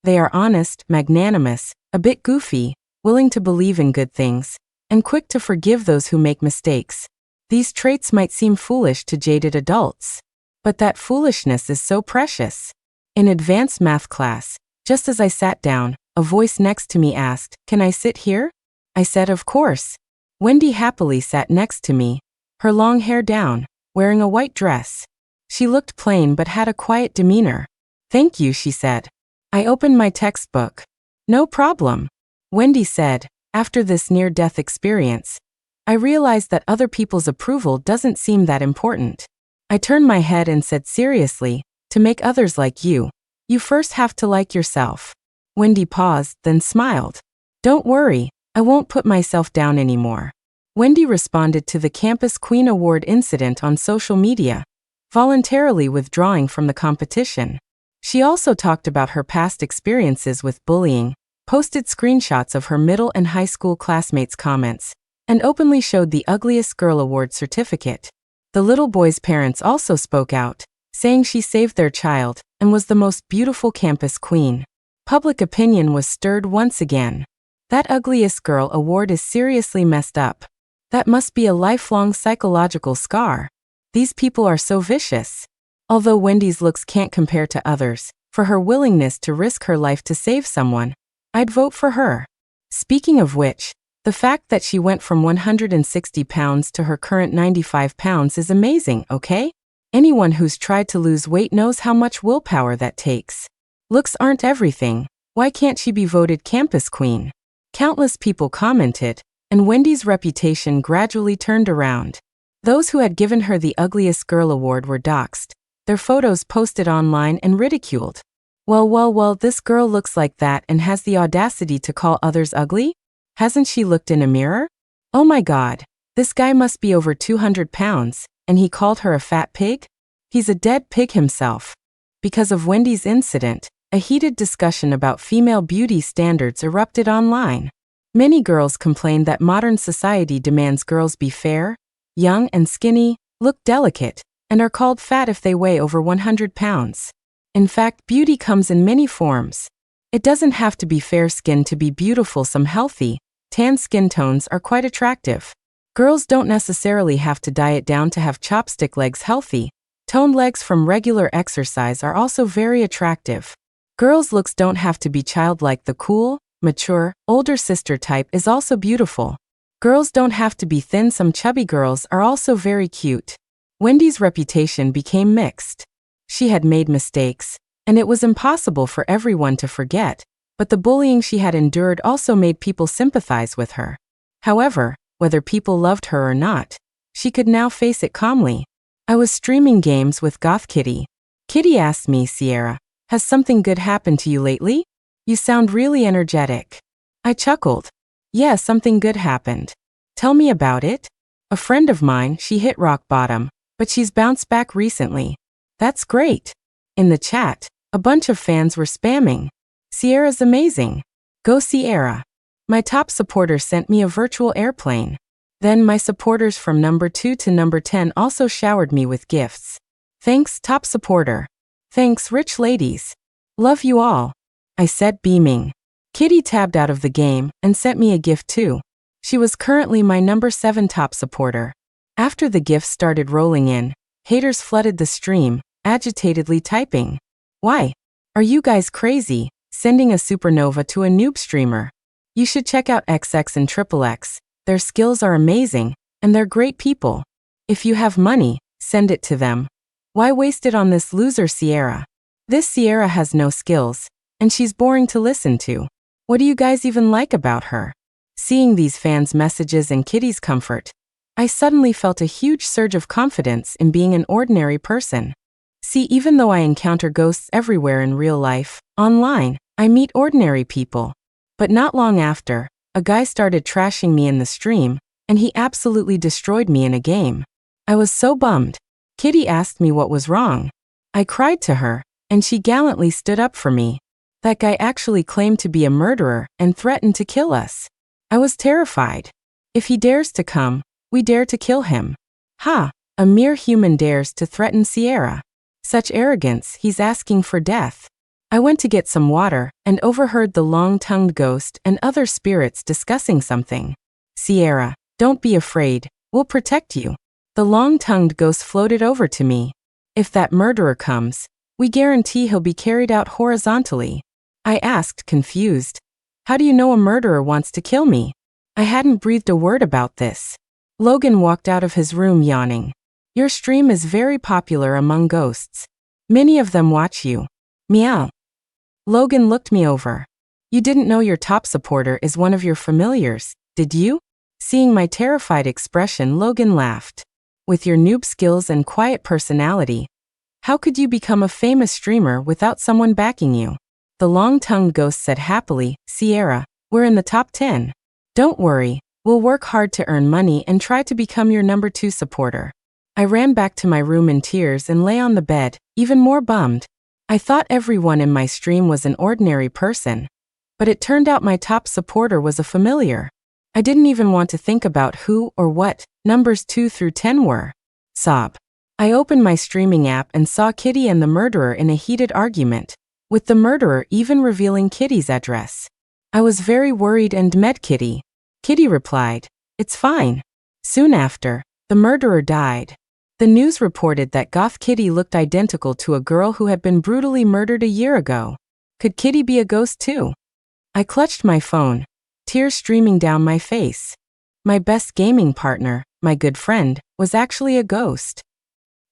They are honest, magnanimous, a bit goofy, willing to believe in good things, and quick to forgive those who make mistakes. These traits might seem foolish to jaded adults, but that foolishness is so precious. In advanced math class, just as I sat down, a voice next to me asked, "Can I sit here?" I said, "Of course." Wendy happily sat next to me, her long hair down, wearing a white dress. She looked plain but had a quiet demeanor. "Thank you," she said. I opened my textbook. "No problem," Wendy said. After this near-death experience, I realized that other people's approval doesn't seem that important. I turned my head and said seriously, "To make others like you, you first have to like yourself." Wendy paused, then smiled. "Don't worry, I won't put myself down anymore." Wendy responded to the Campus Queen Award incident on social media, voluntarily withdrawing from the competition. She also talked about her past experiences with bullying, posted screenshots of her middle and high school classmates' comments, and openly showed the Ugliest Girl Award certificate. The little boy's parents also spoke out, saying she saved their child and was the most beautiful campus queen. Public opinion was stirred once again. That Ugliest Girl Award is seriously messed up. That must be a lifelong psychological scar. These people are so vicious. Although Wendy's looks can't compare to others, for her willingness to risk her life to save someone, I'd vote for her. Speaking of which, the fact that she went from 160 pounds to her current 95 pounds is amazing, okay? Anyone who's tried to lose weight knows how much willpower that takes. Looks aren't everything. Why can't she be voted campus queen? Countless people commented, and Wendy's reputation gradually turned around. Those who had given her the Ugliest Girl Award were doxxed, their photos posted online and ridiculed. Well, this girl looks like that and has the audacity to call others ugly? Hasn't she looked in a mirror? Oh my god, this guy must be over 200 pounds, and he called her a fat pig? He's a dead pig himself. Because of Wendy's incident, a heated discussion about female beauty standards erupted online. Many girls complained that modern society demands girls be fair, young and skinny, look delicate, and are called fat if they weigh over 100 pounds. In fact, beauty comes in many forms. It doesn't have to be fair skin to be beautiful. Some healthy, tan skin tones are quite attractive. Girls don't necessarily have to diet down to have chopstick legs. Healthy, toned legs from regular exercise are also very attractive. Girls' looks don't have to be childlike. The cool, mature, older sister type is also beautiful. Girls don't have to be thin. Some chubby girls are also very cute. Wendy's reputation became mixed. She had made mistakes, and it was impossible for everyone to forget, but the bullying she had endured also made people sympathize with her. However, whether people loved her or not, she could now face it calmly. I was streaming games with Goth Kitty. Kitty asked me, "Sierra, has something good happened to you lately? You sound really energetic." I chuckled. "Yeah, something good happened." "Tell me about it." "A friend of mine, she hit rock bottom, but she's bounced back recently." "That's great." In the chat, a bunch of fans were spamming, "Sierra's amazing. Go Sierra." My top supporter sent me a virtual airplane. Then my supporters from number 2 to number 10 also showered me with gifts. "Thanks, top supporter." "Thanks, rich ladies. Love you all," I said, beaming. Kitty tabbed out of the game and sent me a gift too. She was currently my number 7 top supporter. After the gifts started rolling in, haters flooded the stream, agitatedly typing, "Why? Are you guys crazy, sending a supernova to a noob streamer? You should check out XX and XXX, their skills are amazing, and they're great people. If you have money, send it to them. Why waste it on this loser Sierra? This Sierra has no skills, and she's boring to listen to. What do you guys even like about her?" Seeing these fans' messages and Kitty's comfort, I suddenly felt a huge surge of confidence in being an ordinary person. See, even though I encounter ghosts everywhere in real life, online, I meet ordinary people. But not long after, a guy started trashing me in the stream, and he absolutely destroyed me in a game. I was so bummed. Kitty asked me what was wrong. I cried to her, and she gallantly stood up for me. That guy actually claimed to be a murderer and threatened to kill us. I was terrified. If he dares to come, we dare to kill him. Ha! A mere human dares to threaten Sierra. Such arrogance, he's asking for death. I went to get some water and overheard the long-tongued ghost and other spirits discussing something. "Sierra, don't be afraid, we'll protect you." The long-tongued ghost floated over to me. "If that murderer comes, we guarantee he'll be carried out horizontally." I asked, confused. "How do you know a murderer wants to kill me?" I hadn't breathed a word about this. Logan walked out of his room yawning. "Your stream is very popular among ghosts. Many of them watch you." Meow. Logan looked me over. "You didn't know your top supporter is one of your familiars, did you?" Seeing my terrified expression, Logan laughed. "With your noob skills and quiet personality, how could you become a famous streamer without someone backing you?" The long-tongued ghost said happily, "Sierra, we're in the top 10. Don't worry, we'll work hard to earn money and try to become your number 2 supporter." I ran back to my room in tears and lay on the bed, even more bummed. I thought everyone in my stream was an ordinary person, but it turned out my top supporter was a familiar. I didn't even want to think about who or what numbers 2 through 10 were. Sob. I opened my streaming app and saw Kitty and the murderer in a heated argument, with the murderer even revealing Kitty's address. I was very worried and met Kitty. Kitty replied, "It's fine." Soon after, the murderer died. The news reported that Goth Kitty looked identical to a girl who had been brutally murdered a year ago. Could Kitty be a ghost too? I clutched my phone, tears streaming down my face. My best gaming partner, my good friend, was actually a ghost.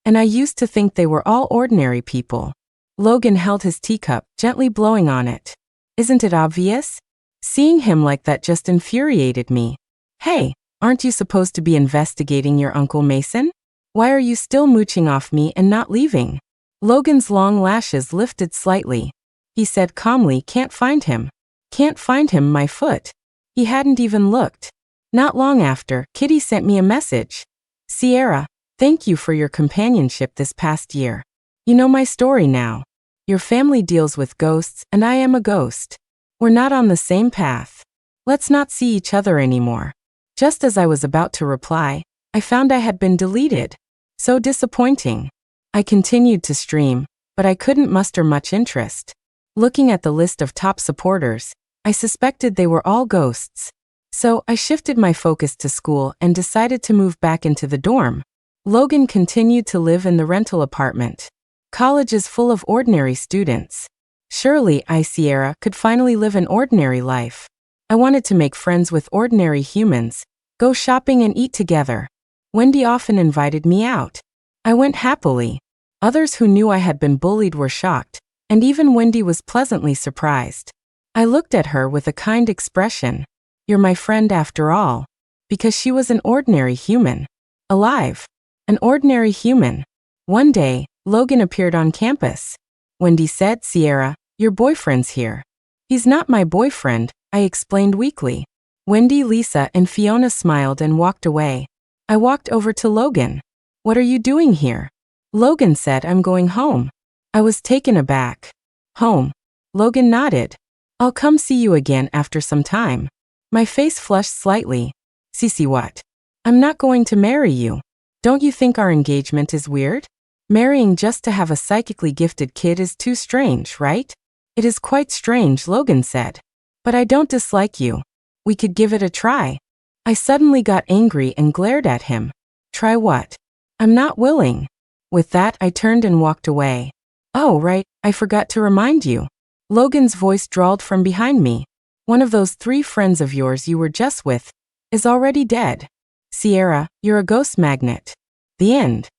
And I used to think they were all ordinary people. Logan held his teacup, gently blowing on it. Isn't it obvious? Seeing him like that just infuriated me. Hey, aren't you supposed to be investigating your Uncle Mason? Why are you still mooching off me and not leaving? Logan's long lashes lifted slightly. He said calmly, "Can't find him. Can't find him, my foot." He hadn't even looked. Not long after, Kitty sent me a message. "Sierra, thank you for your companionship this past year. You know my story now. Your family deals with ghosts and I am a ghost. We're not on the same path. Let's not see each other anymore." Just as I was about to reply, I found I had been deleted. So disappointing. I continued to stream, but I couldn't muster much interest. Looking at the list of top supporters, I suspected they were all ghosts. So I shifted my focus to school and decided to move back into the dorm. Logan continued to live in the rental apartment. College is full of ordinary students. Surely I, Sierra, could finally live an ordinary life. I wanted to make friends with ordinary humans, go shopping and eat together. Wendy often invited me out. I went happily. Others who knew I had been bullied were shocked, and even Wendy was pleasantly surprised. I looked at her with a kind expression. "You're my friend after all." Because she was an ordinary human. Alive. An ordinary human. One day, Logan appeared on campus. Wendy said, "Sierra, your boyfriend's here." "He's not my boyfriend," I explained weakly. Wendy, Lisa, and Fiona smiled and walked away. I walked over to Logan. "What are you doing here?" Logan said, "I'm going home." I was taken aback. "Home?" Logan nodded. "I'll come see you again after some time." My face flushed slightly. "Cece, what?" "I'm not going to marry you. Don't you think our engagement is weird? Marrying just to have a psychically gifted kid is too strange, right?" "It is quite strange," Logan said. "But I don't dislike you. We could give it a try." I suddenly got angry and glared at him. "Try what?" "I'm not willing." With that, I turned and walked away. "Oh, right, I forgot to remind you." Logan's voice drawled from behind me. "One of those 3 friends of yours you were just with is already dead. Sierra, you're a ghost magnet." The end.